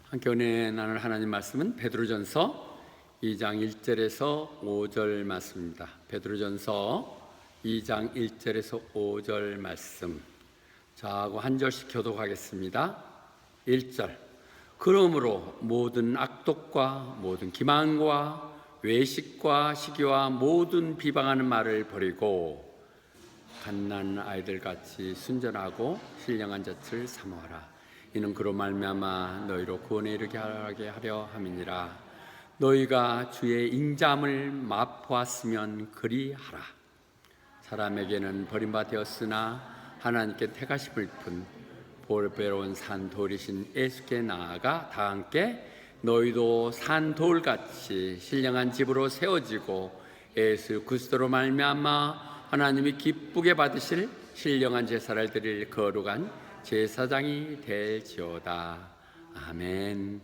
함께 은혜 나눌 하나님 말씀은 베드로전서 2장 1절에서 5절 말씀입니다. 베드로전서 2장 1절에서 5절 말씀. 저하고 한 절씩 교독하겠습니다. 1절. 그러므로 모든 악독과 모든 기만과 외식과 시기와 모든 비방하는 말을 버리고 갓난 아이들같이 순전하고 신령한 젖을 삼아라. 이는 그로 말미암아 너희로 구원에 이르게 하려 함이니라. 너희가 주의 인자함을 맛보았으면 그리하라. 사람에게는 버림받았으나 하나님께 택하심을 푼 보배로운 산돌이신 예수께 나아가 다 함께 너희도 산돌같이 신령한 집으로 세워지고 예수 그리스도로 말미암아 하나님이 기쁘게 받으실 신령한 제사를 드릴 거룩한 제사장이 될지어다. 아멘.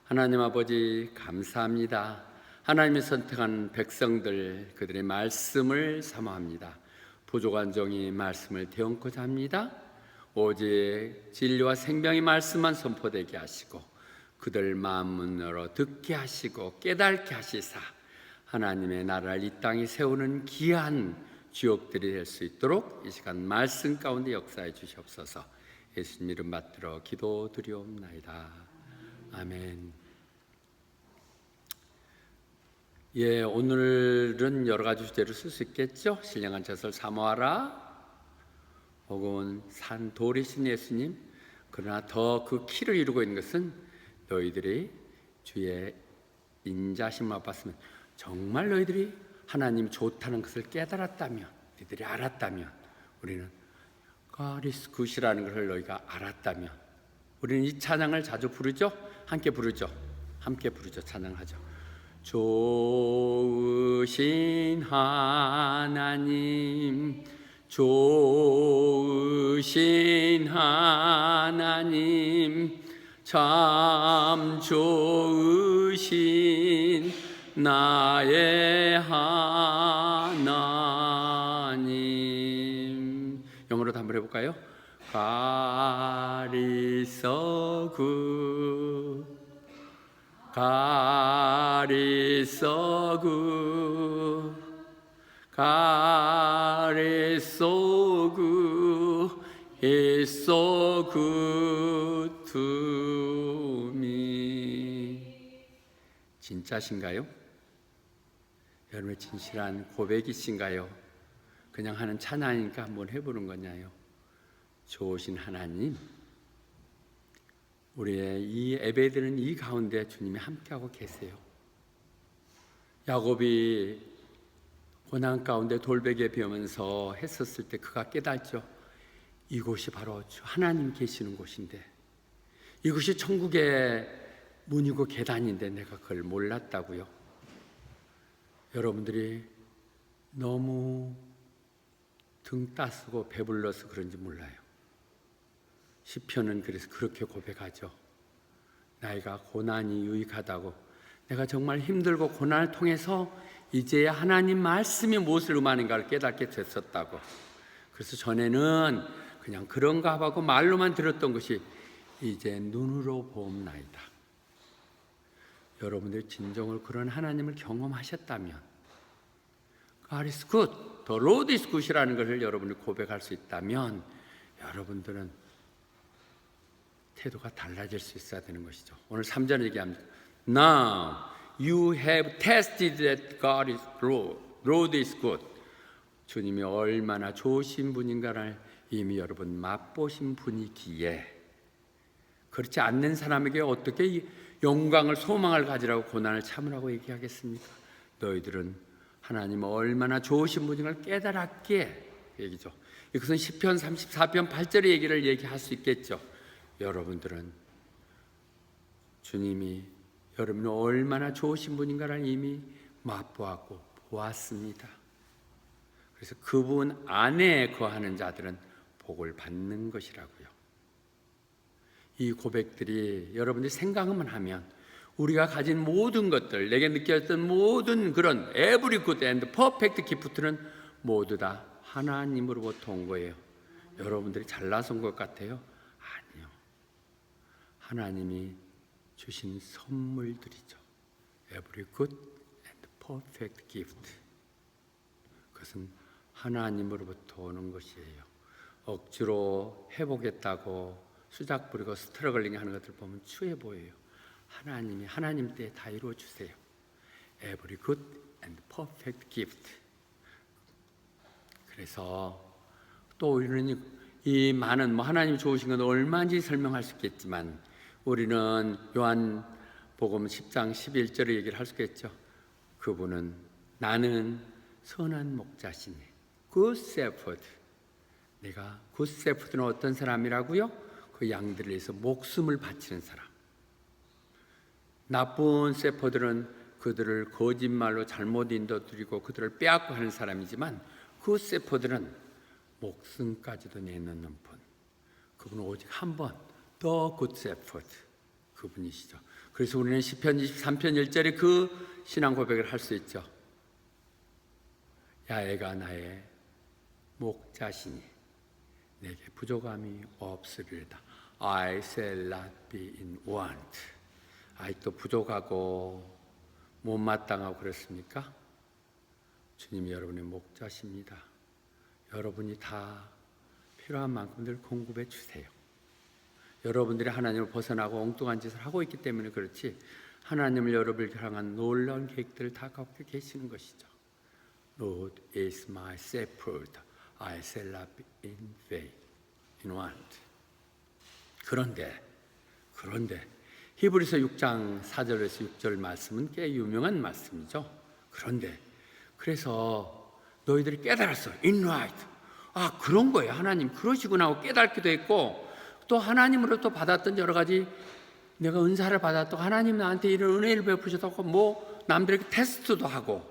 하나님 아버지 감사합니다. 하나님이 선택한 백성들 그들의 말씀을 사모합니다. 부족한 종이 말씀을 대언고자 합니다. 오직 진리와 생명의 말씀만 선포되게 하시고 그들 마음문으로 듣게 하시고 깨닫게 하시사 하나님의 나라를 이 땅에 세우는 귀한 주역들이 될 수 있도록 이 시간 말씀 가운데 역사해 주시옵소서. 예수님 이름 받들어 기도드리옵나이다. 아멘. 오늘은 여러 가지 주제를 쓸 수 있겠죠. 신령한 젖을 사모하라, 혹은 산돌이신 예수님. 그러나 더 그 키를 이루고 있는 것은 너희들이 주의 인자심을 맛봤으면, 정말 너희들이 하나님 좋다는 것을 깨달았다면, 너희들이 알았다면, 우리는 God is good이라는 것을 너희가 알았다면, 우리는 이 찬양을 자주 부르죠. 함께 부르죠. 찬양하죠. 좋으신 하나님, 좋으신 하나님, 참 좋으신 나의 하나님. 영어로도 한번 해볼까요? God is so good, God is so good, God is so good, He's so good to me. 진짜신가요? 여러분의 진실한 고백이신가요? 그냥 하는 찬양이니까 한번 해보는 거냐요? 좋으신 하나님, 우리의 이 예배드리는 이 가운데 주님이 함께하고 계세요. 야곱이 고난 가운데 돌베개 베면서 했었을 때 그가 깨닫죠. 이곳이 바로 주 하나님 계시는 곳인데, 이곳이 천국의 문이고 계단인데 내가 그걸 몰랐다고요. 여러분들이 너무 등 따스고 배불러서 그런지 몰라요. 시편은 그래서 그렇게 고백하죠. 나이가 고난이 유익하다고, 내가 정말 힘들고 고난을 통해서 이제야 하나님 말씀이 무엇을 의미하는가를 깨닫게 됐었다고. 그래서 전에는 그냥 그런가 하고 말로만 들었던 것이 이제 눈으로 보옵나이다. 여러분들이 진정으로 그런 하나님을 경험하셨다면, God is good, The Lord is good이라는 것을 여러분이 고백할 수 있다면, 여러분들은 태도가 달라질 수 있어야 되는 것이죠. 오늘 3절 얘기합니다. Now you have tested that God is good, Lord is good. 주님이 얼마나 좋으신 분인가를 이미 여러분 맛보신 분이기에, 그렇지 않는 사람에게 어떻게 영광을 소망을 가지라고 고난을 참으라고 얘기하겠습니까? 너희들은 하나님 얼마나 좋으신 분인가를 깨달았기에 얘기죠. 이것은 시편 34편 8절의 얘기를 얘기할 수 있겠죠. 여러분들은 주님이 여러분이 얼마나 좋으신 분인가를 이미 맛보았고 보았습니다. 그래서 그분 안에 거하는 자들은 복을 받는 것이라고요. 이 고백들이 여러분들이 생각만 하면 우리가 가진 모든 것들, 내게 느껴졌던 모든 그런 every good and perfect gift는 모두 다 하나님으로부터 온 거예요. 여러분들이 잘나서 온 것 같아요? 아니요. 하나님이 주신 선물들이죠. Every good and perfect gift. 그것은 하나님으로부터 오는 것이에요. 억지로 해보겠다고 수작 부리고 스트러글링 하는 것들 보면 추해 보여요. 하나님이 하나님 때에 다 이루어 주세요. Every good and perfect gift. 그래서 또 우리는 이 많은 하나님 좋으신 건 얼마인지 설명할 수 있겠지만 우리는 요한복음 10장 11절의 얘기를 할 수 있겠죠. 그분은 나는 선한 목자시니 Good Shepherd. 내가 Good Shepherd는 어떤 사람이라고요? 그 양들을 위해서 목숨을 바치는 사람. 나쁜 세퍼들은 그들을 거짓말로 잘못 인도드리고 그들을 빼앗고 하는 사람이지만 그 세퍼들은 목숨까지도 내놓는 분. 그분은 오직 한 번, The Good Shepherd. 그분이시죠. 그래서 우리는 시편 23편 1절에 그 신앙 고백을 할 수 있죠. 야훼가 나의 목자시니 내게 부족함이 없으리로다. I shall not be in want. 아직도 부족하고 못마땅하고 그렇습니까? 주님이 여러분의 목자십니다. 여러분이 다 필요한 만큼 늘 공급해 주세요. 여러분들이 하나님을 벗어나고 엉뚱한 짓을 하고 있기 때문에 그렇지 하나님을 여러분을 향한 놀라운 계획들을 다 갖고 계시는 것이죠. Lord is my shepherd. I shall not be in vain, in want. 그런데 히브리서 6장 4절에서 6절 말씀은 꽤 유명한 말씀이죠. 그래서 너희들이 깨달았어. In right. 아, 그런 거예요. 하나님 그러시구나 하고 깨닫기도 했고 또 하나님으로부터 받았던 여러 가지 내가 은사를 받았고 하나님 나한테 이런 은혜를 베푸셨다고 남들에게 테스트도 하고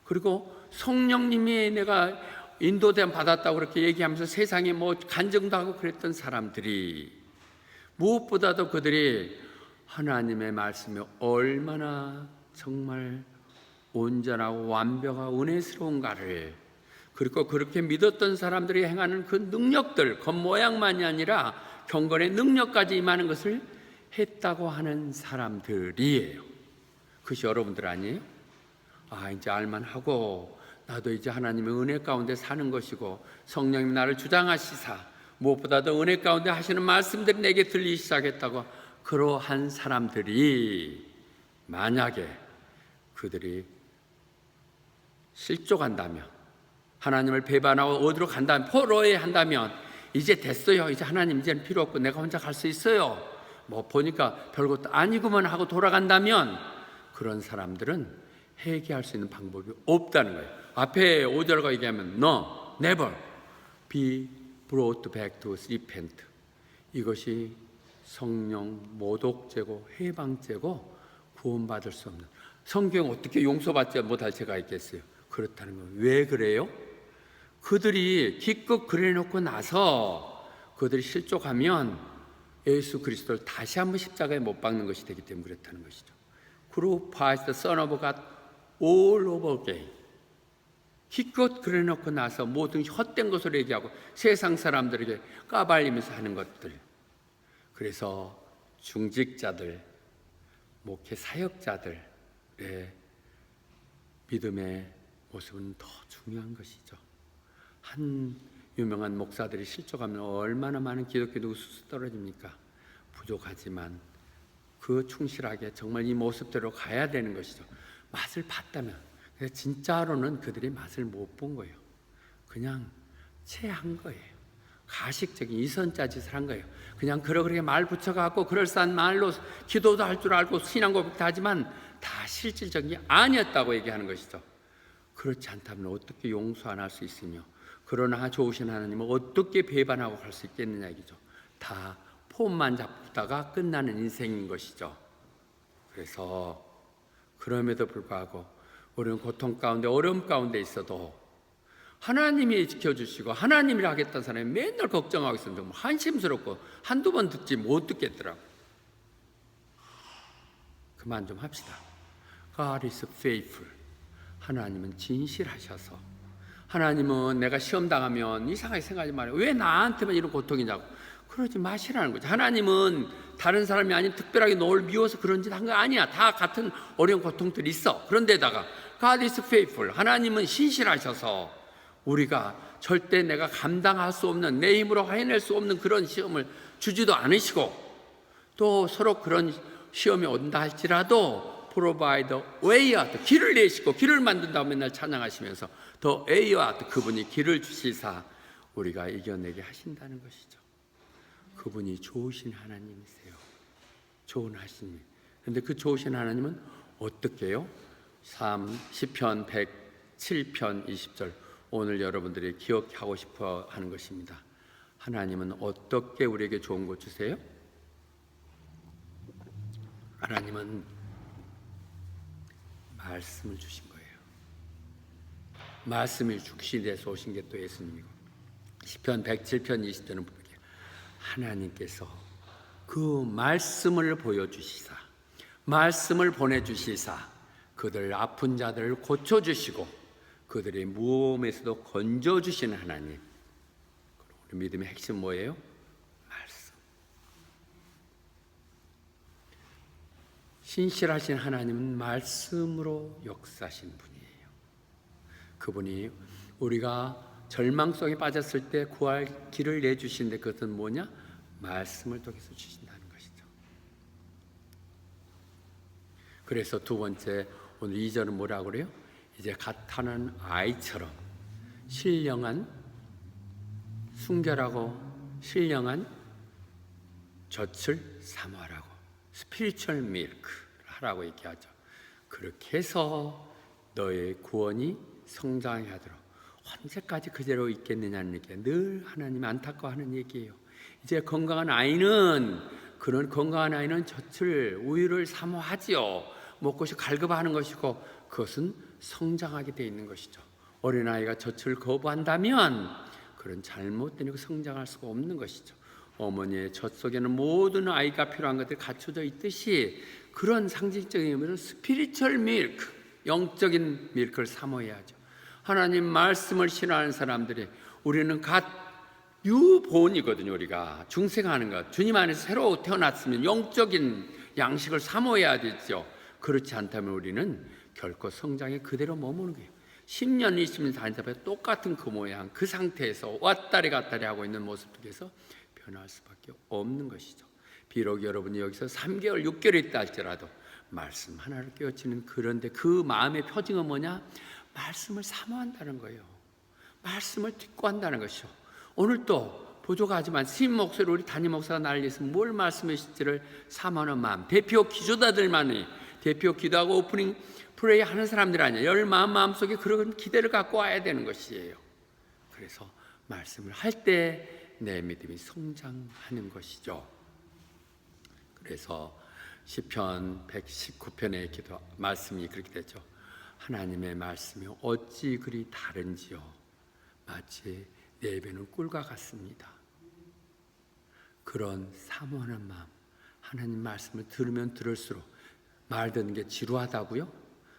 그리고 성령님이 내가 인도됨 받았다고 그렇게 얘기하면서 세상에 간증도 하고 그랬던 사람들이 무엇보다도 그들이 하나님의 말씀이 얼마나 정말 온전하고 완벽하고 은혜스러운가를 그리고 그렇게 믿었던 사람들이 행하는 그 능력들 겉모양만이 아니라 경건의 능력까지 임하는 것을 했다고 하는 사람들이에요. 그것이 여러분들 아니에요? 이제 알만하고 나도 이제 하나님의 은혜 가운데 사는 것이고 성령님 나를 주장하시사 무엇보다도 은혜 가운데 하시는 말씀들이 내게 들리기 시작했다고 그러한 사람들이 만약에 그들이 실족한다면 하나님을 배반하고 어디로 간다면 포로에 한다면 이제 됐어요. 이제 하나님 이제는 필요 없고 내가 혼자 갈 수 있어요. 보니까 별것도 아니구만 하고 돌아간다면 그런 사람들은 회개할 수 있는 방법이 없다는 거예요. 앞에 5절과 얘기하면 No, never be brought back to repent. 이것이 성령 모독죄고 해방죄고 구원받을 수 없는 성경 어떻게 용서받지 못할 죄가 있겠어요? 그렇다는 거예요. 왜 그래요? 그들이 기껏 그래놓고 나서 그들이 실족하면 예수 그리스도를 다시 한번 십자가에 못 박는 것이 되기 때문에 그렇다는 것이죠. Crucify the Son of God all over again. 기껏 그래놓고 나서 모든 헛된 것을 얘기하고 세상 사람들에게 까발리면서 하는 것들. 그래서 중직자들, 목회 사역자들의 믿음의 모습은 더 중요한 것이죠. 한 유명한 목사들이 실족하면 얼마나 많은 기독교도 우수수 떨어집니까? 부족하지만 그 충실하게 정말 이 모습대로 가야 되는 것이죠. 맛을 봤다면 그래서 진짜로는 그들이 맛을 못 본 거예요. 그냥 체한 거예요. 가식적인 이선자 짓을 한 거예요. 그냥 그러그렇게 말 붙여갖고 그럴싸한 말로 기도도 할 줄 알고 신앙 고백도 하지만 다 실질적인 게 아니었다고 얘기하는 것이죠. 그렇지 않다면 어떻게 용서 안 할 수 있으며 그러나 좋으신 하나님은 어떻게 배반하고 갈 수 있겠느냐 이거죠. 다 폼만 잡다가 끝나는 인생인 것이죠. 그래서 그럼에도 불구하고 우리는 고통 가운데 어려움 가운데 있어도 하나님이 지켜주시고 하나님이라 하겠다는 사람이 맨날 걱정하고 있으면 정말 한심스럽고 한두 번 듣지 못 듣겠더라고. 그만 좀 합시다. God is faithful. 하나님은 진실하셔서 하나님은 내가 시험 당하면 이상하게 생각하지 말아요. 왜 나한테만 이런 고통이냐고. 그러지 마시라는 거죠. 하나님은 다른 사람이 아닌 특별하게 너를 미워서 그런 짓 한 거 아니야. 다 같은 어려운 고통들이 있어. 그런데다가 God is faithful. 하나님은 신실하셔서 우리가 절대 내가 감당할 수 없는, 내 힘으로 해낼 수 없는 그런 시험을 주지도 않으시고, 또 서로 그런 시험이 온다 할지라도 provide way out, 길을 내시고 길을 만든다고 맨날 찬양하시면서 더 way out, 그분이 길을 주시사 우리가 이겨내게 하신다는 것이죠. 그분이 좋으신 하나님이세요. 좋은 하나님. 그런데 그 좋으신 하나님은 어떻게 해요? 시편 107편 20절, 오늘 여러분들이 기억하고 싶어 하는 것입니다. 하나님은 어떻게 우리에게 좋은 것 주세요? 하나님은 말씀을 주신 거예요. 말씀을 주신 데서 오신 게 또 예수님이고, 시편 107편 20절은 보게 하나님께서 그 말씀을 보여주시사, 말씀을 보내주시사 그들 아픈 자들을 고쳐주시고 그들의 무험에서도 건져주시는 하나님. 우리 믿음의 핵심 뭐예요? 말씀. 신실하신 하나님은 말씀으로 역사하신 분이에요. 그분이 우리가 절망 속에 빠졌을 때 구할 길을 내주시는데 그것은 뭐냐? 말씀을 통해서 주신다는 것이죠. 그래서 두 번째, 오늘 2절은 뭐라고 그래요? 이제 갓하는 아이처럼 신령한, 순결하고 신령한 젖을 사모하라고, 스피리추얼 밀크 하라고 얘기하죠. 그렇게 해서 너의 구원이 성장하게 하도록. 언제까지 그대로 있겠느냐는 얘기예요. 늘 하나님 안타까워하는 얘기예요. 이제 건강한 아이는, 그런 건강한 아이는 젖을, 우유를 사모하지요. 먹고서 갈급하는 것이고 그것은 성장하게 되어 있는 것이죠. 어린아이가 젖을 거부한다면 그런 잘못된 성장할 수가 없는 것이죠. 어머니의 젖 속에는 모든 아이가 필요한 것들이 갖춰져 있듯이 그런 상징적인 의미로 스피리추얼 밀크, 영적인 밀크를 사모해야죠. 하나님 말씀을 신뢰하는 사람들이, 우리는 갓 뉴본이거든요. 우리가 중생하는 것, 주님 안에서 새로 태어났으면 영적인 양식을 사모해야 되죠. 그렇지 않다면 우리는 결코 성장에 그대로 머무는 거예요. 10년, 20년 다니다 보면 똑같은 그 모양, 그 상태에서 왔다리 갔다리 하고 있는 모습 속에서 변할 수밖에 없는 것이죠. 비록 여러분이 여기서 3개월, 6개월 있다 할지라도 말씀 하나를 깨우치는, 그런데 그 마음의 표징은 뭐냐? 말씀을 사모한다는 거예요. 말씀을 듣고 한다는 것이죠. 오늘 또 부족하지만 스님 목소리, 우리 담임 목사가 날 위해서 뭘 말씀하실지를 사모하는 마음, 대표 기도자들만이, 대표 기도하고 오프닝 프레이 하는 사람들 아니에요. 열 마음속에 그런 기대를 갖고 와야 되는 것이에요. 그래서 말씀을 할 때 내 믿음이 성장하는 것이죠. 그래서 시편 119편의 기도 말씀이 그렇게 되죠. 하나님의 말씀이 어찌 그리 다른지요. 마치 내 배는 꿀과 같습니다. 그런 사모하는 마음, 하나님 말씀을 들으면 들을수록 말 듣는 게 지루하다고요?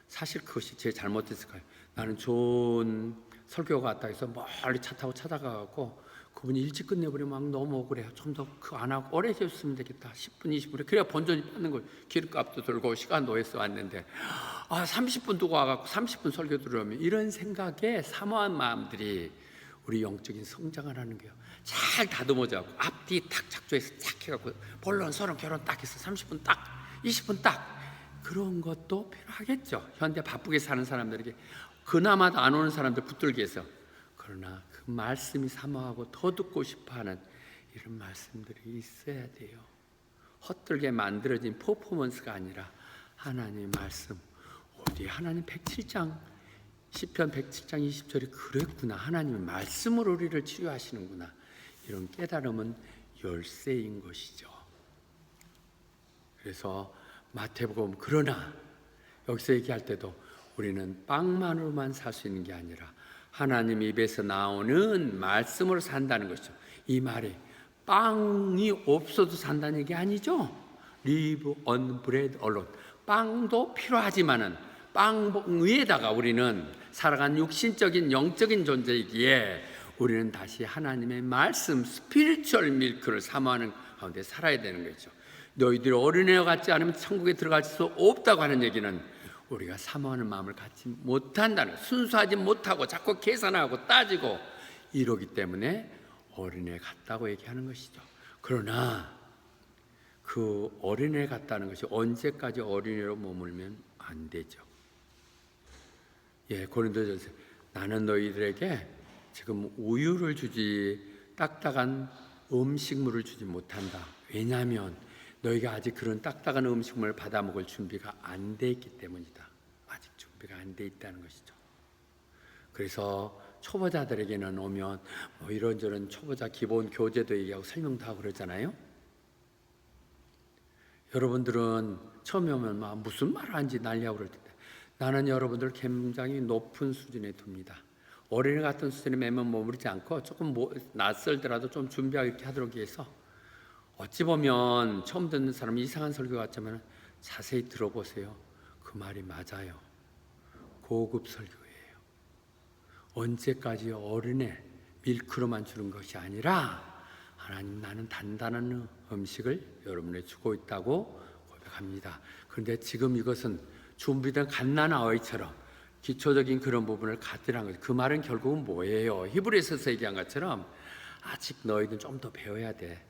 사실 그것이 제 잘못했을까요? 나는 좋은 설교가 왔다 해서 멀리 차 타고 찾아가고 그분이 일찍 끝내버리면 막 너무 억울해요. 좀 더 그 안 하고 오래 해줬으면 되겠다. 10분, 20분. 그래야 본전이 받는 거예요. 기름값도 들고 시간도 해서 왔는데 30분 두고 와갖고 30분 설교 들으면, 이런 생각에 사모한 마음들이 우리 영적인 성장을 하는 거예요. 잘 다듬어져 갖고 앞뒤 탁 작조해서 탁 해갖고 본론 서론 결혼 딱 해서 30분 딱, 20분 딱, 그런 것도 필요하겠죠. 현대 바쁘게 사는 사람들에게, 그나마도 안 오는 사람들 붙들기 위해서. 그러나 그 말씀이 사모하고 더 듣고 싶어하는 이런 말씀들이 있어야 돼요. 헛들게 만들어진 퍼포먼스가 아니라 하나님의 말씀. 어디 하나님 107장 시편 107장 20절이 그랬구나. 하나님의 말씀으로 우리를 치유하시는구나. 이런 깨달음은 열쇠인 것이죠. 그래서 마태복음, 그러나 여기서 얘기할 때도 우리는 빵만으로만 살 수 있는 게 아니라 하나님 입에서 나오는 말씀으로 산다는 것이죠. 이 말이 빵이 없어도 산다는 얘기 아니죠. Live on bread alone. 빵도 필요하지만은 빵 위에다가 우리는 살아간 육신적인 영적인 존재이기에 우리는 다시 하나님의 말씀 스피리추얼 밀크를 사모하는 가운데 살아야 되는 거죠. 너희들이 어린애와 같지 않으면 천국에 들어갈 수 없다고 하는 얘기는 우리가 사모하는 마음을 갖지 못한다는, 순수하지 못하고 자꾸 계산하고 따지고 이러기 때문에 어린애 같다고 얘기하는 것이죠. 그러나 그 어린애 같다는 것이 언제까지 어린애로 머물면 안 되죠. 고린도전서 나는 너희들에게 지금 우유를 주지 딱딱한 음식물을 주지 못한다. 왜냐하면 너희가 아직 그런 딱딱한 음식물을 받아 먹을 준비가 안 돼 있기 때문이다. 아직 준비가 안 돼 있다는 것이죠. 그래서 초보자들에게는 오면 이런저런 초보자 기본 교재도 얘기하고 설명도 하고 그러잖아요. 여러분들은 처음에 오면 무슨 말을 하는지 난리하고 그럴 텐데 나는 여러분들을 굉장히 높은 수준에 둡니다. 어린애 같은 수준에 매번 머무르지 않고 조금 낯설더라도 좀 준비하고 이렇게 하도록 해서 어찌 보면 처음 듣는 사람이 이상한 설교 같지만 자세히 들어보세요. 그 말이 맞아요. 고급 설교예요. 언제까지 어린애 밀크로만 주는 것이 아니라 하나님 나는 단단한 음식을 여러분에게 주고 있다고 고백합니다. 그런데 지금 이것은 준비된 갓난아이처럼 기초적인 그런 부분을 갖으라는 거죠. 그 말은 결국은 뭐예요? 히브리서에서 얘기한 것처럼 아직 너희는 좀 더 배워야 돼.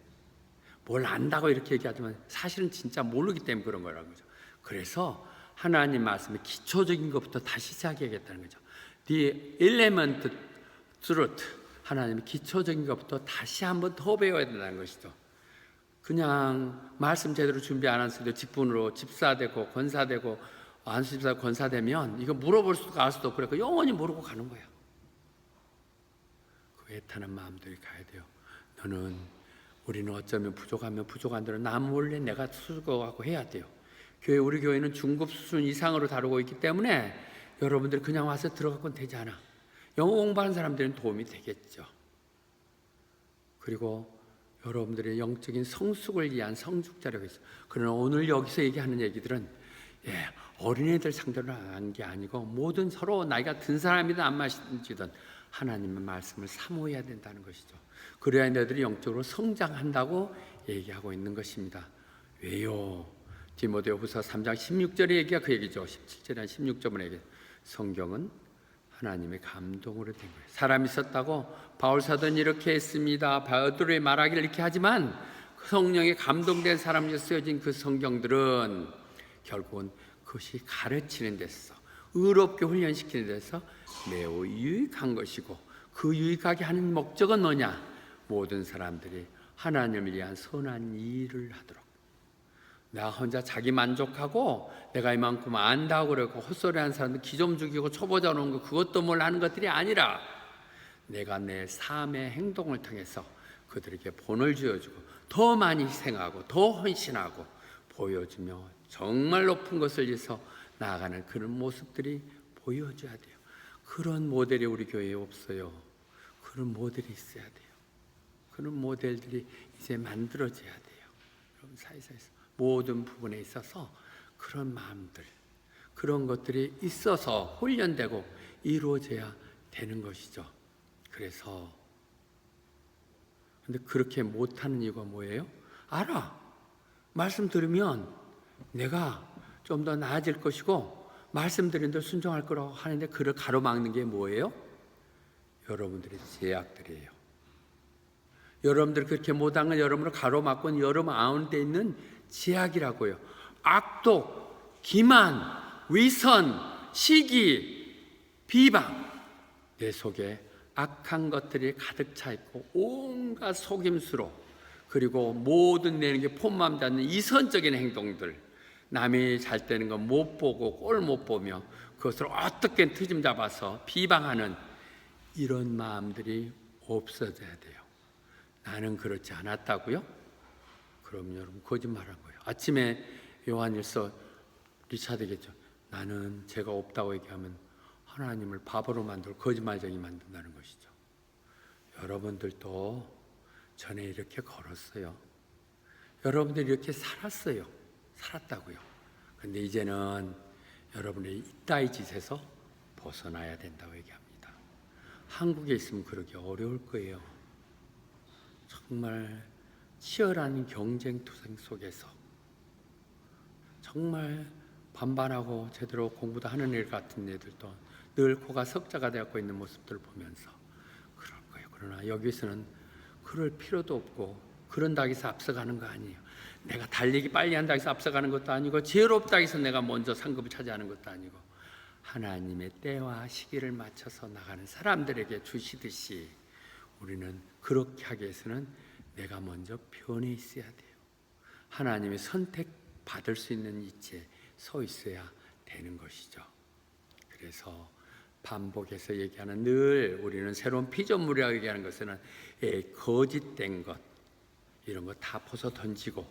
뭘 안다고 이렇게 얘기하지만 사실은 진짜 모르기 때문에 그런 거라는 거죠. 그래서 하나님 말씀의 기초적인 것부터 다시 시작해야겠다는 거죠. The element truth, 하나님의 기초적인 것부터 다시 한번 더 배워야 된다는 것이죠. 그냥 말씀 제대로 준비 안 했어도 직분으로 집사되고 권사되고 안수집사 권사되면 이거 물어볼 수도 알 수도 없고 영원히 모르고 가는 거야. 그 애타는 마음들이 가야 돼요. 우리는 어쩌면 부족하면 부족한 대로 나 몰래 내가 수고하고 해야 돼요. 우리 교회는 중급 수준 이상으로 다루고 있기 때문에 여러분들이 그냥 와서 들어가면 되지 않아. 영어 공부하는 사람들은 도움이 되겠죠. 그리고 여러분들의 영적인 성숙을 위한 성숙자라고 있어요. 그러나 오늘 여기서 얘기하는 얘기들은 어린애들 상대로 한 게 아니고 모든 서로 나이가 든 사람이든 안 마시든 하나님의 말씀을 사모해야 된다는 것이죠. 그래야 너희들이 영적으로 성장한다고 얘기하고 있는 것입니다. 왜요? 디모데후서 3장 16절의 얘기가 그 얘기죠. 17절에 16절의 얘기. 성경은 하나님의 감동으로 된 거예요. 사람이 썼다고 바울사도는 이렇게 했습니다. 바울들의 말하기를 이렇게 하지만 성령에 감동된 사람이 쓰여진 그 성경들은 결국은 그것이 가르치는 데서 의롭게 훈련시키는 데서 매우 유익한 것이고 그 유익하게 하는 목적은 뭐냐? 모든 사람들이 하나님을 위한 선한 일을 하도록. 나 혼자 자기 만족하고 내가 이만큼 안다고 그러고 헛소리하는 사람들 기 좀 죽이고 초보자 오는 거 그것도 뭘 하는 것들이 아니라 내가 내 삶의 행동을 통해서 그들에게 본을 쥐어주고 더 많이 희생하고 더 헌신하고 보여주며 정말 높은 것을 위해서 나아가는 그런 모습들이 보여줘야 돼요. 그런 모델이 우리 교회에 없어요. 그런 모델이 있어야 돼요. 그런 모델들이 이제 만들어져야 돼요. 여러분 사이사이에서 모든 부분에 있어서 그런 마음들, 그런 것들이 있어서 훈련되고 이루어져야 되는 것이죠. 그래서 근데 그렇게 못하는 이유가 뭐예요? 알아. 말씀 들으면 내가 좀 더 나아질 것이고 말씀 드린 대로 순종할 거라고 하는데 그를 가로막는 게 뭐예요? 여러분들의 제약들이에요. 여러분들 그렇게 못한 건 여러분을 가로막고 여러분 가운데 있는 제약이라고요. 악독, 기만, 위선, 시기, 비방, 내 속에 악한 것들이 가득 차 있고 온갖 속임수로 그리고 모든 내는 게 폰맘지 않는 이선적인 행동들, 남이 잘 되는 거 못 보고 꼴 못 보며 그것을 어떻게 트집 잡아서 비방하는 이런 마음들이 없어져야 돼요. 나는 그렇지 않았다고요? 그럼 여러분 거짓말한 거예요. 아침에 요한일서 리차드겠죠. 나는 죄가 없다고 얘기하면 하나님을 바보로 만들고 거짓말쟁이 만든다는 것이죠. 여러분들도 전에 이렇게 걸었어요. 여러분들이 이렇게 살았다고요. 근데 이제는 여러분의 이따위 짓에서 벗어나야 된다고 얘기합니다. 한국에 있으면 그러기 어려울 거예요. 정말 치열한 경쟁투쟁 속에서 정말 반반하고 제대로 공부도 하는 애 같은 애들도 늘 코가 석자가 되었고 있는 모습들을 보면서 그럴 거예요. 그러나 여기서는 그럴 필요도 없고, 그런다고 해서 앞서가는 거 아니에요. 내가 달리기 빨리 한다고 해서 앞서가는 것도 아니고, 지혜롭다고 해서 내가 먼저 상급을 차지하는 것도 아니고, 하나님의 때와 시기를 맞춰서 나가는 사람들에게 주시듯이 우리는 그렇게 하기 위해서는 내가 먼저 변해 있어야 돼요. 하나님의 선택받을 수 있는 위치에 서 있어야 되는 것이죠. 그래서 반복해서 얘기하는, 늘 우리는 새로운 피조물이라고 얘기하는 것은 거짓된 것, 이런 거 다 벗어 던지고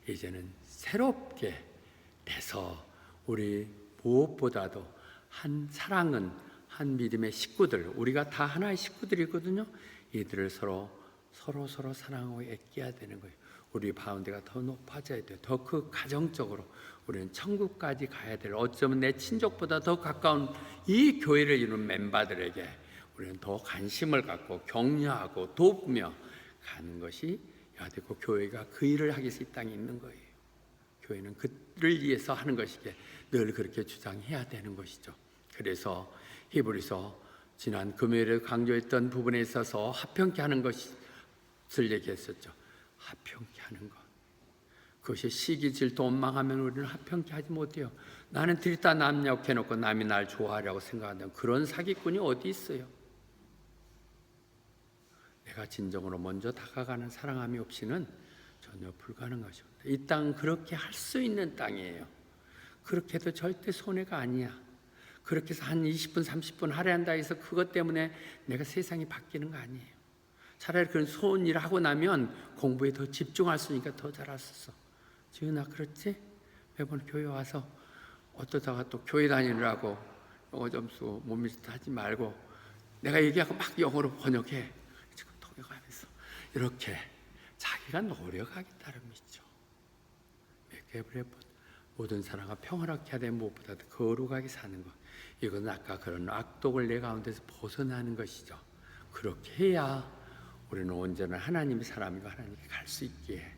이제는 새롭게 돼서, 우리 무엇보다도 한 사랑은 한 믿음의 식구들, 우리가 다 하나의 식구들이거든요. 이들을 서로 사랑하고 애껴야 되는 거예요. 우리 바운드가 더 높아져야 돼요. 더 그 가정적으로 우리는 천국까지 가야 될, 어쩌면 내 친족보다 더 가까운 이 교회를 이루는 멤버들에게 우리는 더 관심을 갖고 격려하고 돕며 가는 것이 해야 되고, 교회가 그 일을 하기 위해서 이 땅에 있는 거예요. 교회는 그를 위해서 하는 것이기에 늘 그렇게 주장해야 되는 것이죠. 그래서 히브리서 지난 금요일에 강조했던 부분에 있어서 합평케 하는 것을 얘기했었죠. 합평케 하는 것, 그것이 시기 질투 원망하면 우리는 합평케 하지 못해요. 나는 들이다 남 욕해놓고 남이 날 좋아하려고 생각하는 그런 사기꾼이 어디 있어요? 내가 진정으로 먼저 다가가는 사랑함이 없이는 전혀 불가능하십니다. 이 땅은 그렇게 할 수 있는 땅이에요. 그렇게 해도 절대 손해가 아니야. 그렇게 해서 한 20분 30분 할애한다 해서 그것 때문에 내가 세상이 바뀌는 거 아니에요. 차라리 그런 소원 일 하고 나면 공부에 더 집중할 수 있으니까 더 잘할 수 있어. 지은아, 그렇지? 매번 교회 와서 어떠다가 또 교회 다니느라고 영어 점수 못 미스터 하지 말고 내가 얘기하고 막 영어로 번역해. 지금 통역하면서 이렇게 자기가 노력하기 따름이죠. 모든 사람과 평화롭게 하되 무엇보다도 거룩하게 사는 것, 이건 아까 그런 악독을 내 가운데서 벗어나는 것이죠. 그렇게 해야 우리는 온전한 하나님의 사람이고 하나님께 갈 수 있기에,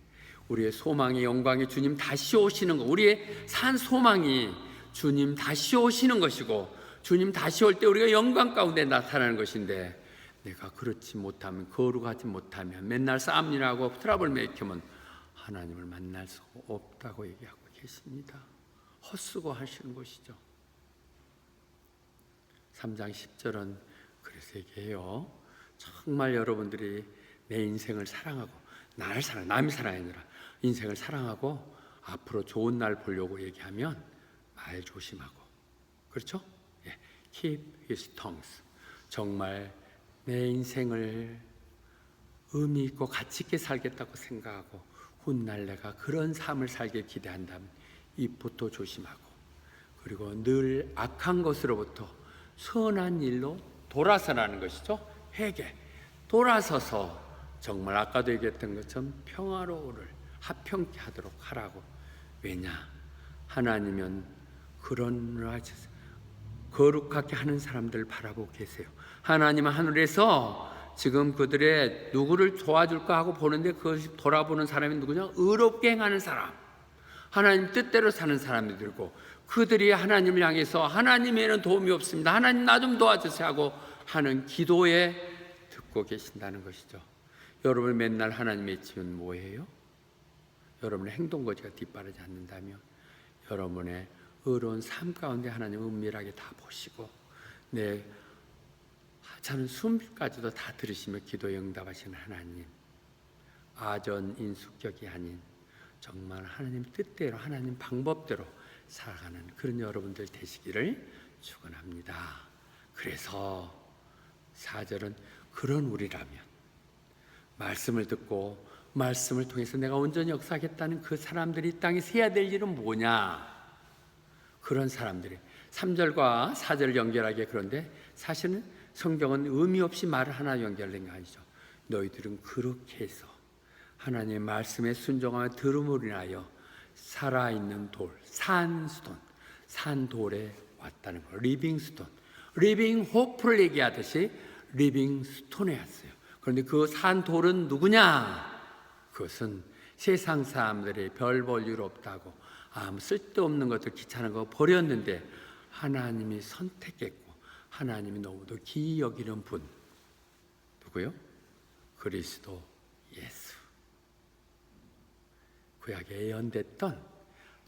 우리의 소망의 영광이 주님 다시 오시는 것, 우리의 산 소망이 주님 다시 오시는 것이고, 주님 다시 올 때 우리가 영광 가운데 나타나는 것인데, 내가 그렇지 못하면, 거룩하지 못하면, 맨날 싸움이라고 트러블 메이커면 하나님을 만날 수 없다고 얘기하고 계십니다. 헛수고 하시는 것이죠. 3장 10절은 그래서 얘기해요. 정말 여러분들이 내 인생을 사랑하고, 나를 사랑, 남이 사랑이 아니라 인생을 사랑하고 앞으로 좋은 날 보려고 얘기하면 말 조심하고, 그렇죠? 예. Keep his tongues. 정말 내 인생을 의미 있고 가치 있게 살겠다고 생각하고 훗날 내가 그런 삶을 살길 기대한다면 입부터 조심하고, 그리고 늘 악한 것으로부터 선한 일로 돌아서라는 것이죠. 회개, 돌아서서 정말 아까도 얘기했던 것처럼 평화로우를 합평케 하도록 하라고. 왜냐? 하나님은 그런 거룩하게 하는 사람들을 바라보고 계세요. 하나님은 하늘에서 지금 그들의 누구를 도와줄까 하고 보는데, 그것이 돌아보는 사람이 누구냐? 의롭게 행하는 사람, 하나님 뜻대로 사는 사람들이고, 그들이 하나님을 향해서 하나님에는 도움이 없습니다, 하나님 나 좀 도와주세요 하고 하는 기도에 듣고 계신다는 것이죠. 여러분 맨날 하나님 외치면 뭐예요? 여러분의 행동거지가 뒷바라지 않는다면 여러분의 의로운 삶 가운데 하나님 은밀하게 다 보시고 내 하찮은 숨까지도 다 들으시며 기도에 응답하시는 하나님, 아전인수격이 아닌 정말 하나님 뜻대로 하나님 방법대로 살아가는 그런 여러분들 되시기를 축원합니다. 그래서 4절은 그런 우리라면, 말씀을 듣고 말씀을 통해서 내가 온전히 역사하겠다는 그 사람들이 이 땅에서 해야 될 일은 뭐냐? 그런 사람들이 3절과 4절을 연결하게, 그런데 사실은 성경은 의미 없이 말을 하나 연결된 게 아니죠. 너희들은 그렇게 해서 하나님의 말씀에 순종하며 들음으로 인하여 살아있는 돌, 산스톤, 산돌에 왔다는 거예요. 리빙 스톤, 리빙 호프를 얘기하듯이 리빙 스톤에 왔어요. 그런데 그 산 돌은 누구냐? 그것은 세상 사람들이 별 볼 일 없다고 아무 쓸데없는 것들 귀찮은 거 버렸는데 하나님이 선택했고 하나님이 너무도 기이 여기는 분 누구요? 그리스도 예수. 구약에 예언됐던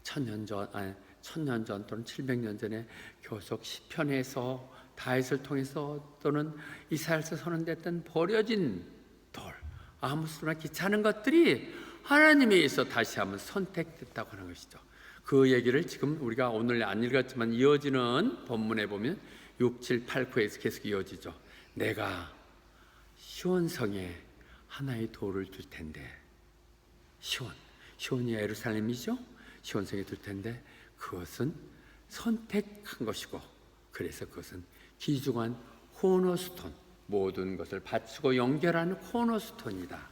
천년 전 또는 700년 전에 교속 시편에서 다윗을 통해서 또는 이사야에서 선언됐던 버려진 돌, 아무 소나 귀찮은 것들이 하나님에 의해서 다시 한번 선택됐다고 하는 것이죠. 그 얘기를 지금 우리가 오늘 안 읽었지만 이어지는 본문에 보면 6, 7, 8, 9에서 계속 이어지죠. 내가 시온성에 하나의 돌을 둘 텐데, 시온이 예루살렘이죠. 시온성에 둘 텐데 그것은 선택한 것이고, 그래서 그것은 귀중한 코너스톤, 모든 것을 받치고 연결하는 코너스톤이다.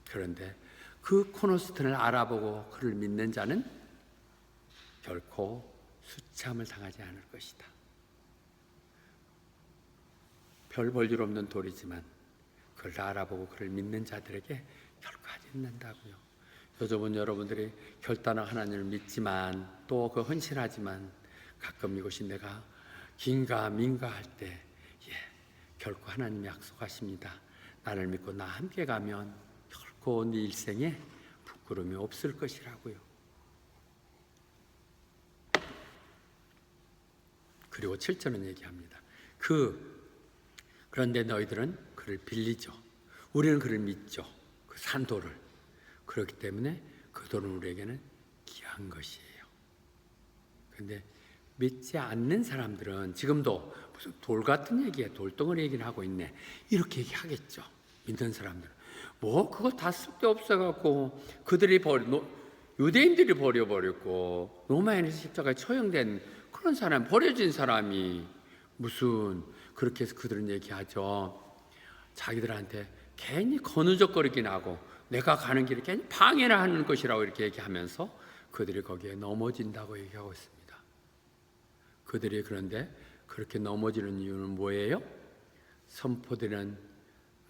그런데 그 코너스톤을 알아보고 그를 믿는 자는 결코 수참을 당하지 않을 것이다. 별 볼 일 없는 돌이지만 그걸 알아보고 그를 믿는 자들에게 결코 하지 않는다고요. 요즘은 여러분들이 결단한 하나님을 믿지만 또 그 헌신하지만 가끔 이것이 내가 긴가 민가 할 때 결코 하나님이 약속하십니다. 나를 믿고 나 함께 가면 결코 네 일생에 부끄러움이 없을 것이라고요. 그리고 7절은 얘기합니다. 그런데 너희들은 그를 빌리죠. 우리는 그를 믿죠. 그 산돌을. 그렇기 때문에 그 돌은 우리에게는 귀한 것이에요. 그런데 믿지 않는 사람들은 지금도 무슨 돌 같은 얘기야, 돌덩어리 얘기를 하고 있네, 이렇게 얘기하겠죠. 믿는 사람들은 뭐 그거 다 쓸데없어갖고 그들이 유대인들이 버려버렸고 로마인에서 십자가에 처형된 그런 사람, 버려진 사람이 무슨 그렇게 해서 그들은 얘기하죠. 자기들한테 괜히 거느적거리긴 하고 내가 가는 길에 괜히 방해를 하는 것이라고 이렇게 얘기하면서 그들이 거기에 넘어진다고 얘기하고 있습니다. 그들이 그런데 그렇게 넘어지는 이유는 뭐예요? 선포되는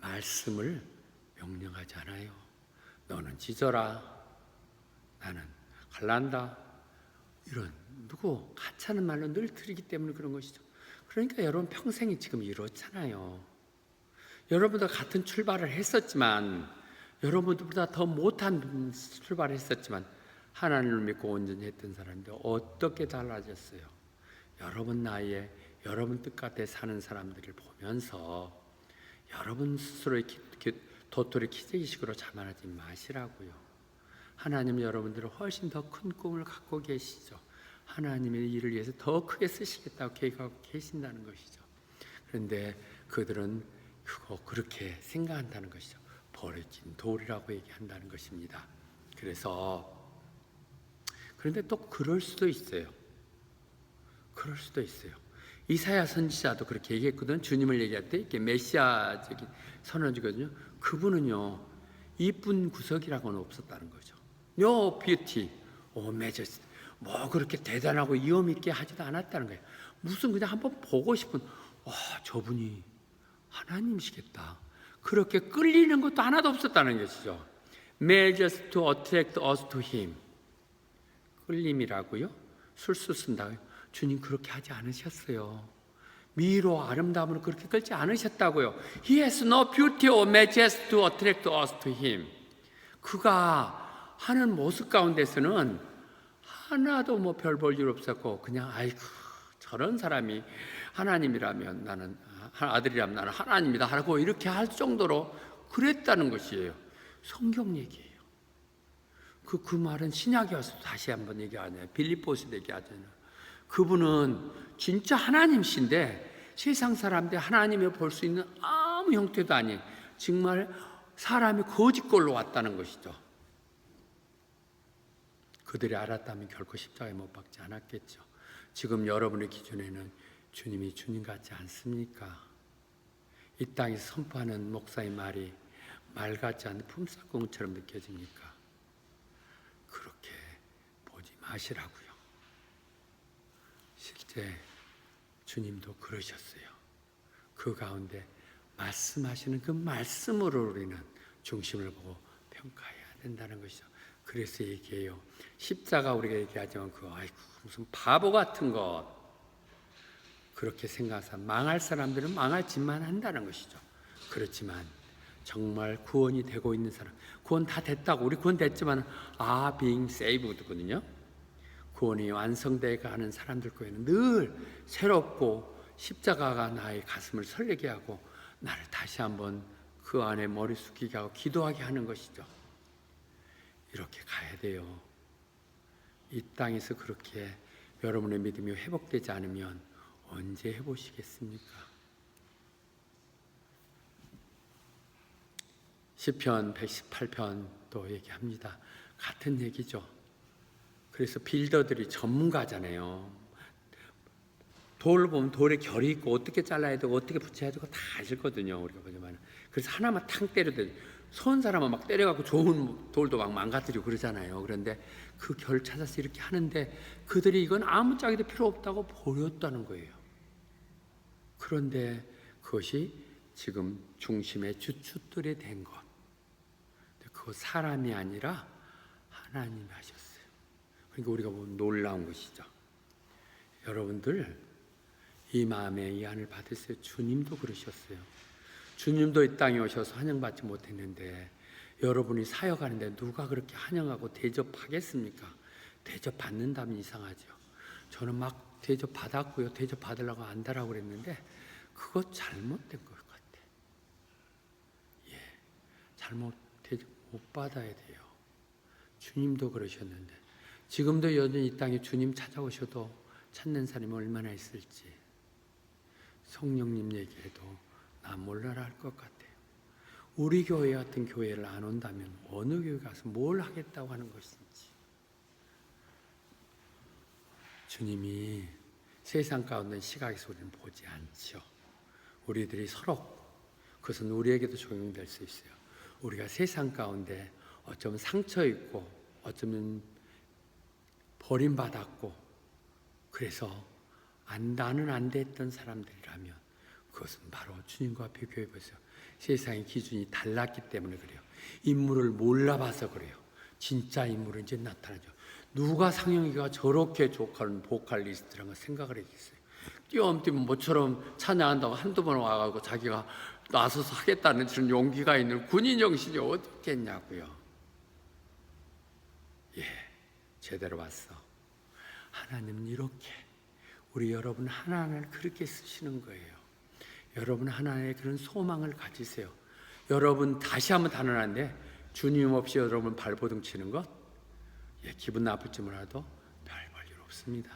말씀을 명령하지 않아요. 너는 짖어라, 나는 갈란다, 이런 누구 하찮은 말로 늘 들이기 때문에 그런 것이죠. 그러니까 여러분 평생이 지금 이렇잖아요. 여러분도 같은 출발을 했었지만, 여러분들보다 더 못한 출발을 했었지만 하나님을 믿고 온전히 했던 사람들 어떻게 달라졌어요? 여러분 나이에 여러분 뜻같이 사는 사람들을 보면서 여러분 스스로의 도토리 키재기식으로 자만하지 마시라고요. 하나님 여러분들은 훨씬 더 큰 꿈을 갖고 계시죠. 하나님의 일을 위해서 더 크게 쓰시겠다고 계획하고 계신다는 것이죠. 그런데 그들은 그렇게 생각한다는 것이죠. 버려진 돌이라고 얘기한다는 것입니다. 그런데 또 그럴 수도 있어요. 이사야 선지자도 그렇게 얘기했거든. 주님을 얘기할 때 이렇게 메시아적인 선언이거든요. 그분은요, 이쁜 구석이라고는 없었다는 거죠. No beauty, majesty. 뭐 그렇게 대단하고 위험 있게 하지도 않았다는 거예요. 무슨 그냥 한번 보고 싶은, 저분이 하나님이시겠다, 그렇게 끌리는 것도 하나도 없었다는 것이죠. Majesty to attract us to Him. 끌림이라고요? 술수 쓴다. 주님 그렇게 하지 않으셨어요. 미로 아름다움으로 그렇게 끌지 않으셨다고요. He has no beauty or majesty to attract us to Him. 그가 하는 모습 가운데서는 하나도 뭐 별 볼 일 없었고 그냥 아이고 저런 사람이 하나님이라면 나는 아들이라면 나는 하나님이다 하고 이렇게 할 정도로 그랬다는 것이에요. 성경 얘기예요. 그 말은 신약에 와서 다시 한번 얘기하네요. 빌립보서 얘기하잖아요. 그분은 진짜 하나님이신데 세상 사람들 하나님을 볼 수 있는 아무 형태도 아닌 정말 사람이 거짓골로 왔다는 것이죠. 그들이 알았다면 결코 십자가에 못 박지 않았겠죠. 지금 여러분의 기준에는 주님이 주님 같지 않습니까? 이 땅에서 선포하는 목사의 말이 말 같지 않은 품삯공처럼 느껴집니까? 그렇게 보지 마시라고요. 실제 주님도 그러셨어요. 그 가운데 말씀하시는 그 말씀으로 우리는 중심을 보고 평가해야 된다는 것이죠. 그래서 얘기해요. 십자가 우리가 얘기하지만 아이고 무슨 바보 같은 것, 그렇게 생각해서 망할 사람들은 망할 짓만 한다는 것이죠. 그렇지만 정말 구원이 되고 있는 사람, 구원 다 됐다고, 우리 구원 됐지만 being saved거든요. 구원이 완성되어 가는 사람들 거에는 늘 새롭고 십자가가 나의 가슴을 설레게 하고 나를 다시 한번 그 안에 머리 숙이게 하고 기도하게 하는 것이죠. 이렇게 가야 돼요. 이 땅에서 그렇게 여러분의 믿음이 회복되지 않으면 언제 해보시겠습니까? 시편 118편도 얘기합니다. 같은 얘기죠. 그래서 빌더들이 전문가잖아요. 돌을 보면 돌에 결이 있고 어떻게 잘라야 되고 어떻게 붙여야 되고 다 아시거든요. 우리가 보지만 그래서 하나만 탕 때려도 손 사람은 막 때려갖고 좋은 돌도 막 망가뜨리고 그러잖아요. 그런데 그 결 찾아서 이렇게 하는데 그들이 이건 아무짝에도 필요 없다고 버렸다는 거예요. 그런데 그것이 지금 중심의 주춧돌이 된 것, 그거 사람이 아니라 하나님이 하셨어요. 그러니까 우리가 보면 놀라운 것이죠. 여러분들 이 마음에 이 안을 받으세요. 주님도 그러셨어요. 주님도 이 땅에 오셔서 환영받지 못했는데 여러분이 사역하는데 누가 그렇게 환영하고 대접하겠습니까? 대접받는다면 이상하죠. 저는 막 대접받았고요. 대접받으려고 안다라고 그랬는데 그거 잘못된 것 같아. 잘못 대접 못 받아야 돼요. 주님도 그러셨는데 지금도 여전히 이 땅에 주님 찾아오셔도 찾는 사람이 얼마나 있을지 성령님 얘기해도 나 몰라라 할 것 같아요. 우리 교회 같은 교회를 안 온다면 어느 교회 가서 뭘 하겠다고 하는 것인지. 주님이 세상 가운데 시각에서 우리는 보지 않죠. 우리들이 서로, 그것은 우리에게도 적용될 수 있어요. 우리가 세상 가운데 어쩌면 상처 있고 어쩌면 버림받았고 그래서 나는 안 됐던 사람들이라면 그것은 바로 주님과 비교해 보세요. 세상의 기준이 달랐기 때문에 그래요. 인물을 몰라봐서 그래요. 진짜 인물은 이제 나타나죠. 누가 상영이가 저렇게 족한 보컬리스트라는 걸 생각을 했겠어요. 띄엄띄엄 모처럼 찬양한다고 한두 번 와가지고 자기가 나서서 하겠다는 그런 용기가 있는 군인 정신이 어딨겠냐고요. 제대로 봤어. 하나님은 이렇게 우리 여러분 하나님을 그렇게 쓰시는 거예요. 여러분 하나님의 그런 소망을 가지세요. 여러분 다시 한번 단언하는데 주님 없이 여러분 발버둥 치는 것 기분 나쁠지 몰라도 별 볼 일 없습니다.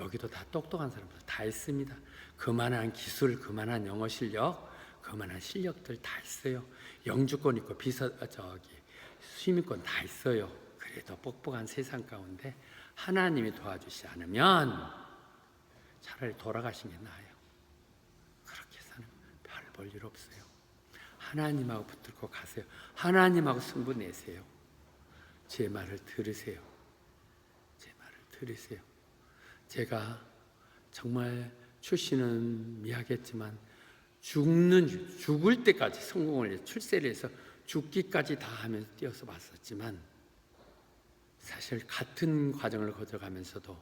여기도 다 똑똑한 사람들 다 있습니다. 그만한 기술, 그만한 영어 실력, 그만한 실력들 다 있어요. 영주권 있고 시민권 다 있어요. 그래도 뻑뻑한 세상 가운데 하나님이 도와주시지 않으면 차라리 돌아가시는 게 나아요. 그렇게 사는 별 볼 일 없어요. 하나님하고 붙들고 가세요. 하나님하고 승부 내세요. 제 말을 들으세요. 제 말을 들으세요. 제가 정말 출신은 미하겠지만 죽을 때까지 성공을 출세를 해서 죽기까지 다 하면서 뛰어서 봤었지만 사실 같은 과정을 거쳐가면서도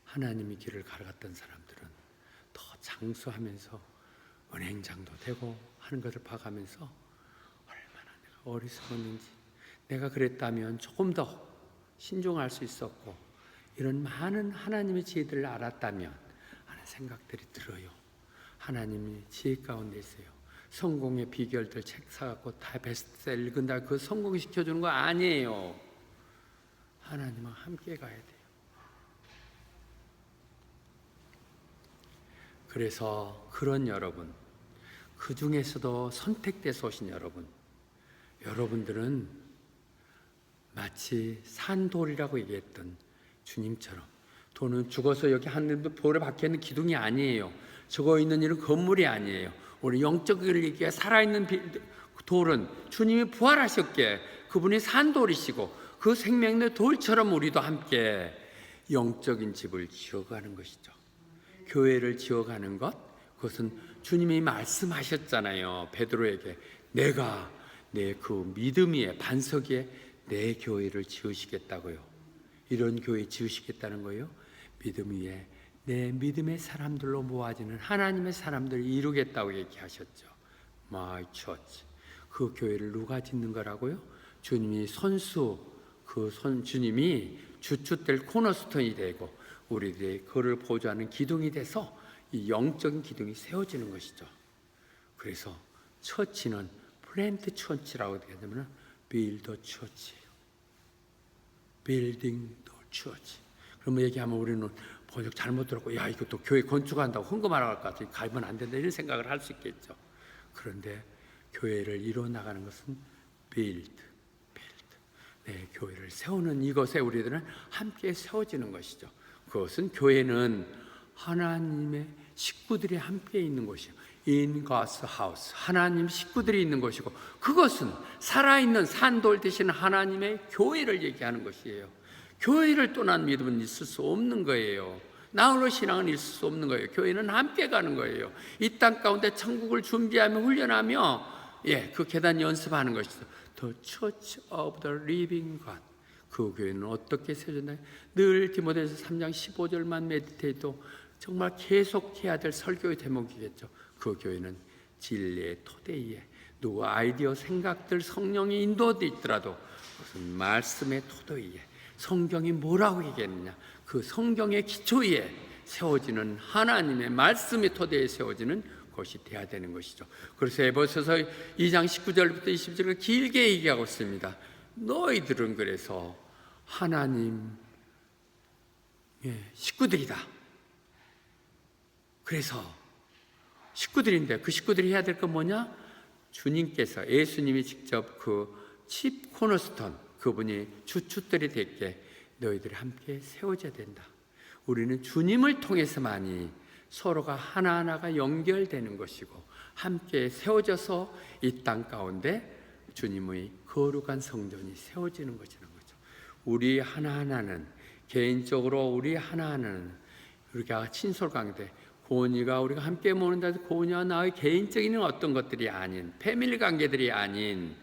하나님이 길을 가르갔던 사람들은 더 장수하면서 은행장도 되고 하는 것을 봐가면서 얼마나 내가 어리석었는지, 내가 그랬다면 조금 더 신중할 수 있었고 이런 많은 하나님의 지혜들을 알았다면 하는 생각들이 들어요. 하나님이 지혜 가운데 있어요. 성공의 비결들 책 사갖고 다 베스트셀러 읽은다 그 성공시켜주는 거 아니에요. 하나님과 함께 가야 돼요. 그래서 그런 여러분, 그 중에서도 선택돼서 오신 여러분들은 마치 산돌이라고 얘기했던 주님처럼 돌은 죽어서 여기 하늘도 돌에 박혀있는 기둥이 아니에요. 죽어 있는 일은 건물이 아니에요. 우리 영적을 얘기해 살아있는 돌은 주님이 부활하셨기에 그분이 산돌이시고 그 생명의 돌처럼 우리도 함께 영적인 집을 지어가는 것이죠. 교회를 지어가는 것, 그것은 주님이 말씀하셨잖아요. 베드로에게 내가 내 그 믿음 위에 반석 위에 내 교회를 지으시겠다고요. 이런 교회 지으시겠다는 거예요. 믿음 위에 내 믿음의 사람들로 모아지는 하나님의 사람들을 이루겠다고 얘기하셨죠. My church. 그 교회를 누가 짓는 거라고요? 주님이 주님이 주춧될 코너스톤이 되고 우리들의 그를 보좌하는 기둥이 돼서 이 영적인 기둥이 세워지는 것이죠. 그래서 처치는 플랜트 처치라고 되냐면 build the church예요. building the church. 그러면 얘기하면 우리는 번역 잘못 들었고 야 이것도 교회 건축한다고 헌금하라고 할 것 같아요. 가면 안 된다 이런 생각을 할 수 있겠죠. 그런데 교회를 이루어 나가는 것은 build. 네, 교회를 세우는 이것에 우리들은 함께 세워지는 것이죠. 그것은 교회는 하나님의 식구들이 함께 있는 곳이에요. In God's house. 하나님 식구들이 있는 것이고 그것은 살아있는 산돌 되시는 하나님의 교회를 얘기하는 것이에요. 교회를 떠난 믿음은 있을 수 없는 거예요. 나홀로 신앙은 있을 수 없는 거예요. 교회는 함께 가는 거예요. 이 땅 가운데 천국을 준비하며 훈련하며 그 계단 연습하는 것이죠. The Church of the Living God. 그 교회는 어떻게 세워졌나요? 늘 디모데전서 3장 15절만 메디테이도 정말 계속해야 될 설교의 대목이겠죠. 그 교회는 진리의 토대 위에 누구 아이디어 생각들 성령이 인도돼 있더라도 무슨 말씀의 토대 위에 성경이 뭐라고 얘기했느냐 그 성경의 기초 위에 세워지는 하나님의 말씀의 토대에 세워지는 것이 돼야 되는 것이죠. 그래서 에베소서 2장 19절부터 20절을 길게 얘기하고 있습니다. 너희들은 그래서 하나님 식구들이다. 그래서 식구들인데 그 식구들이 해야 될 건 뭐냐? 주님께서 예수님이 직접 그 칩 코너스톤 그분이 주춧돌이 됐게 너희들이 함께 세워져야 된다. 우리는 주님을 통해서만이 서로가 하나하나가 연결되는 것이고 함께 세워져서 이 땅 가운데 주님의 거룩한 성전이 세워지는 것이라는 거죠. 우리 하나하나는 개인적으로 우리 하나하나는 우리가 친솔 관계 고은이가 우리가 함께 모는다 해서 고은이와 나의 개인적인 어떤 것들이 아닌 패밀리 관계들이 아닌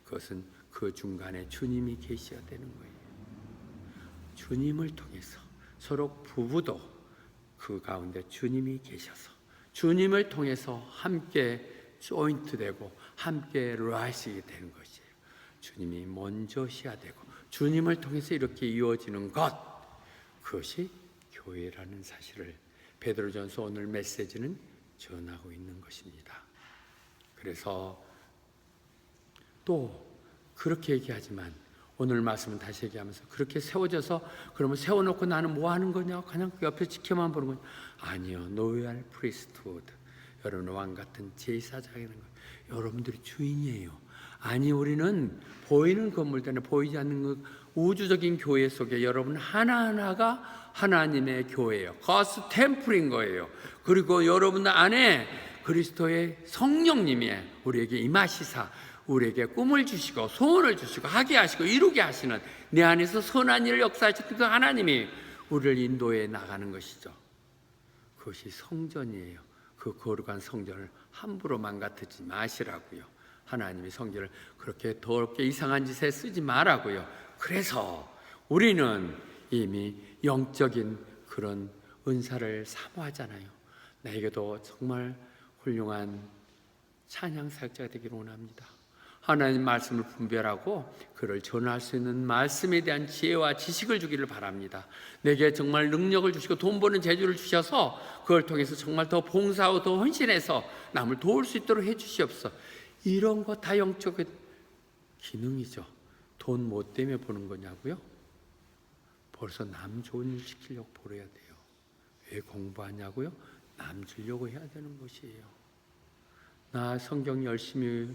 그것은 그 중간에 주님이 계셔야 되는 거예요. 주님을 통해서 서로 부부도 그 가운데 주님이 계셔서 주님을 통해서 함께 조인트 되고 함께 라이스가 되는 것이에요. 주님이 먼저셔야 되고 주님을 통해서 이렇게 이루어지는 것 그것이 교회라는 사실을 베드로전서 오늘 메시지는 전하고 있는 것입니다. 그래서 또 그렇게 얘기하지만 오늘 말씀은 다시 얘기하면서 그렇게 세워져서 그러면 세워놓고 나는 뭐 하는 거냐? 그냥 옆에 지켜만 보는 거냐? 아니요. 로얄 프리스트후드. 여러분 왕 같은 제사장이라는 거. 여러분들이 주인이에요. 아니 우리는 보이는 건물들에 보이지 않는 그 우주적인 교회 속에 여러분 하나하나가 하나님의 교회예요. 거스 템플인 거예요. 그리고 여러분 안에 그리스도의 성령님이 우리에게 임하시사 우리에게 꿈을 주시고 소원을 주시고 하게 하시고 이루게 하시는 내 안에서 선한 일을 역사하셨던 그 하나님이 우리를 인도해 나가는 것이죠. 그것이 성전이에요. 그 거룩한 성전을 함부로 망가뜨리지 마시라고요. 하나님이 성전을 그렇게 더럽게 이상한 짓에 쓰지 말라고요. 그래서 우리는 이미 영적인 그런 은사를 사모하잖아요. 나에게도 정말 훌륭한 찬양 사역자가 되기를 원합니다. 하나님 말씀을 분별하고 그를 전할 수 있는 말씀에 대한 지혜와 지식을 주기를 바랍니다. 내게 정말 능력을 주시고 돈 버는 재주를 주셔서 그걸 통해서 정말 더 봉사하고 더 헌신해서 남을 도울 수 있도록 해주시옵소서. 이런 거 다 영적인 기능이죠. 돈 뭐 때문에 버는 거냐고요? 벌써 남 좋은 일 시키려고 벌어야 돼요. 왜 공부하냐고요? 남 주려고 해야 되는 것이에요. 나 성경 열심히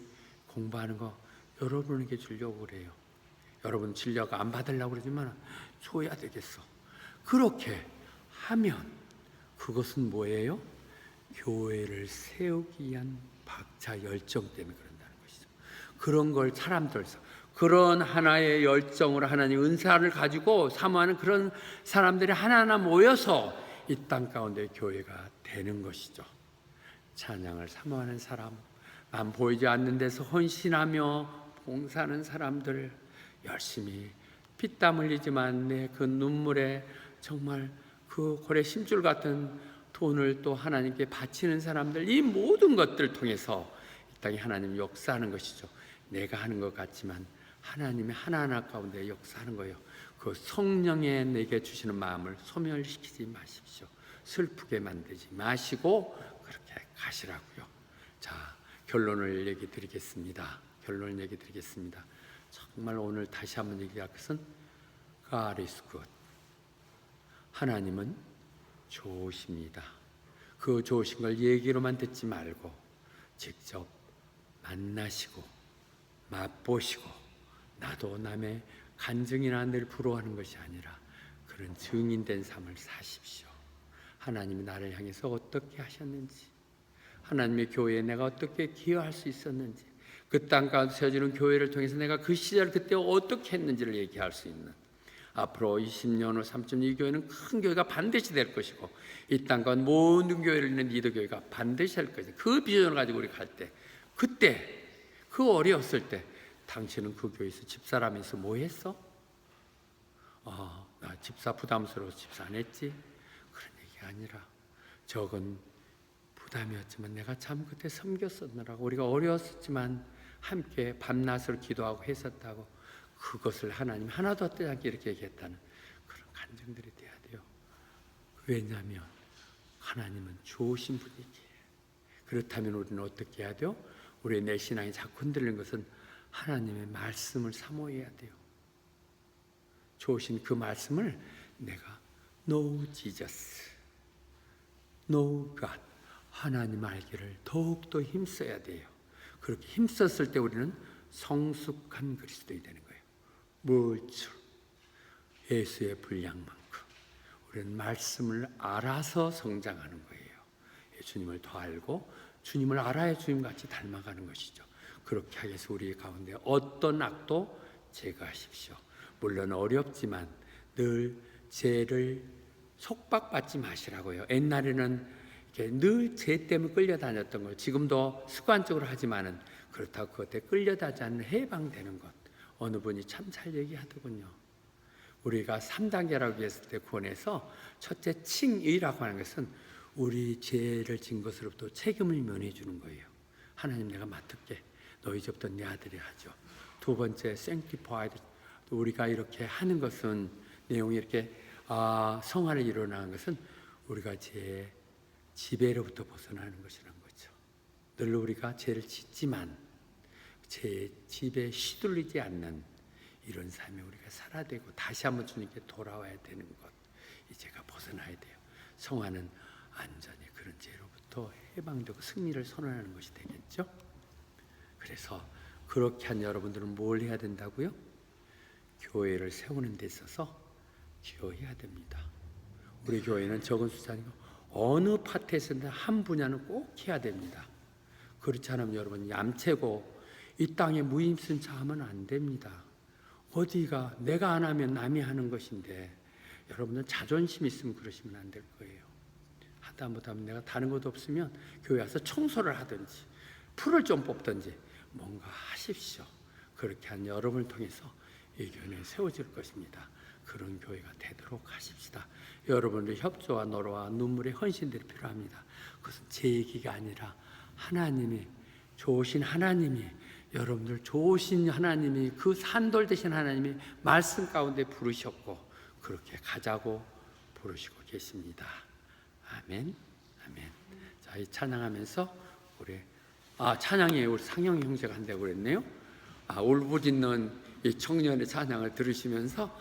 공부하는 거 여러분에게 주려고 그래요. 여러분 진료가 안 받으려고 그러지만 줘야 되겠어. 그렇게 하면 그것은 뭐예요? 교회를 세우기 위한 박차 열정 때문에 그런다는 것이죠. 그런 걸 사람들서 그런 하나의 열정으로 하나님 은사를 가지고 사모하는 그런 사람들이 하나하나 모여서 이 땅 가운데 교회가 되는 것이죠. 찬양을 사모하는 사람, 남 보이지 않는 데서 헌신하며 봉사하는 사람들, 열심히 피땀 흘리지만 내 그 눈물에 정말 그 고래 심줄 같은 돈을 또 하나님께 바치는 사람들, 이 모든 것들을 통해서 이 땅에 하나님 역사하는 것이죠. 내가 하는 것 같지만 하나님이 하나하나 가운데 역사하는 거예요. 그 성령의 내게 주시는 마음을 소멸시키지 마십시오. 슬프게 만들지 마시고 그렇게 가시라고요. 자, 결론을 얘기 드리겠습니다. 정말 오늘 다시 한번 얘기할 것은 God is good. 하나님은 좋으십니다. 그 좋으신 걸 얘기로만 듣지 말고 직접 만나시고 맛보시고, 나도 남의 간증이나 늘 부러워하는 것이 아니라 그런 증인된 삶을 사십시오. 하나님이 나를 향해서 어떻게 하셨는지, 하나님의 교회에 내가 어떻게 기여할 수 있었는지, 그 땅 가운데 세워지는 교회를 통해서 내가 그 시절 그때 어떻게 했는지를 얘기할 수 있는, 앞으로 20년 후 3점 이 교회는 큰 교회가 반드시 될 것이고, 이 땅 가운데 모든 교회를 있는 리더 교회가 반드시 할 것이다. 그 비전을 가지고 우리 갈 때, 그때 그 어려웠을 때 당신은 그 교회에서 집사라면서 뭐 했어? 나 집사 부담스러워서 집사 안 했지? 그런 얘기가 아니라, 적은 부담이었지만 내가 참 그때 섬겼었느라고, 우리가 어려웠었지만 함께 밤낮으로 기도하고 했었다고, 그것을 하나님 하나도 헛되지 않게 이렇게 얘기했다는 그런 간증들이 돼야 돼요. 왜냐하면 하나님은 좋으신 분이기에. 그렇다면 우리는 어떻게 해야 돼요? 우리의 내 신앙이 자꾸 흔들리는 것은 하나님의 말씀을 사모해야 돼요. 좋으신 그 말씀을 내가 know Jesus, know God, 하나님 알기를 더욱더 힘써야 돼요. 그렇게 힘썼을 때 우리는 성숙한 그리스도인이 되는 거예요. 물처럼 예수의 분량만큼 우리는 말씀을 알아서 성장하는 거예요. 주님을 더 알고 주님을 알아야 주님같이 닮아가는 것이죠. 그렇게 하기 위해서 우리 가운데 어떤 악도 제거하십시오. 물론 어렵지만 늘 죄를 속박받지 마시라고요. 옛날에는 늘 죄 때문에 끌려다녔던 거예요. 지금도 습관적으로 하지만은 그렇다고 그것에 끌려다니지 않는 해방되는 것. 어느 분이 참 잘 얘기하더군요. 우리가 3단계라고 했을 때 구원에서 첫째 칭의라고 하는 것은 우리 죄를 진 것으로부터 책임을 면해 주는 거예요. 하나님 내가 맡을게. 너 이제부터 내 아들이 하죠. 두 번째 sanctified, 우리가 이렇게 하는 것은 내용이 이렇게 성화를 일어나는 것은 우리가 죄의 지배로부터 벗어나는 것이라는 거죠. 늘 우리가 죄를 짓지만 죄의 지배에 휘둘리지 않는 이런 삶에 우리가 살아야 되고, 다시 한번 주님께 돌아와야 되는 것, 이 죄가 벗어나야 돼요. 성화는 완전히 그런 죄로부터 해방되고 승리를 선언하는 것이 되겠죠. 그래서 그렇게 한 여러분들은 뭘 해야 된다고요? 교회를 세우는 데 있어서 기여해야 됩니다. 우리 교회는 적은 숫자 아니고 어느 파트에서든 한 분야는 꼭 해야 됩니다. 그렇지 않으면 여러분 얌체고 이 땅에 무임승차하면 안 됩니다. 어디가 내가 안 하면 남이 하는 것인데, 여러분은 자존심 있으면 그러시면 안 될 거예요. 하다 못하면 내가 다른 것도 없으면 교회 와서 청소를 하든지 풀을 좀 뽑든지 뭔가 하십시오. 그렇게 한 여러분을 통해서 이 교회는 세워질 것입니다. 그런 교회가 되도록 하십시다. 여러분의 협조와 노력과 눈물의 헌신들이 필요합니다. 그것은 제 얘기가 아니라 하나님이, 좋으신 하나님이, 여러분들 좋으신 하나님이, 그 산돌 되신 하나님이 말씀 가운데 부르셨고 그렇게 가자고 부르시고 계십니다. 아멘, 아멘. 자, 이 찬양하면서 우리 찬양에 우리 상영 형제가 한다고 그랬네요. 울부짖는 이 청년의 찬양을 들으시면서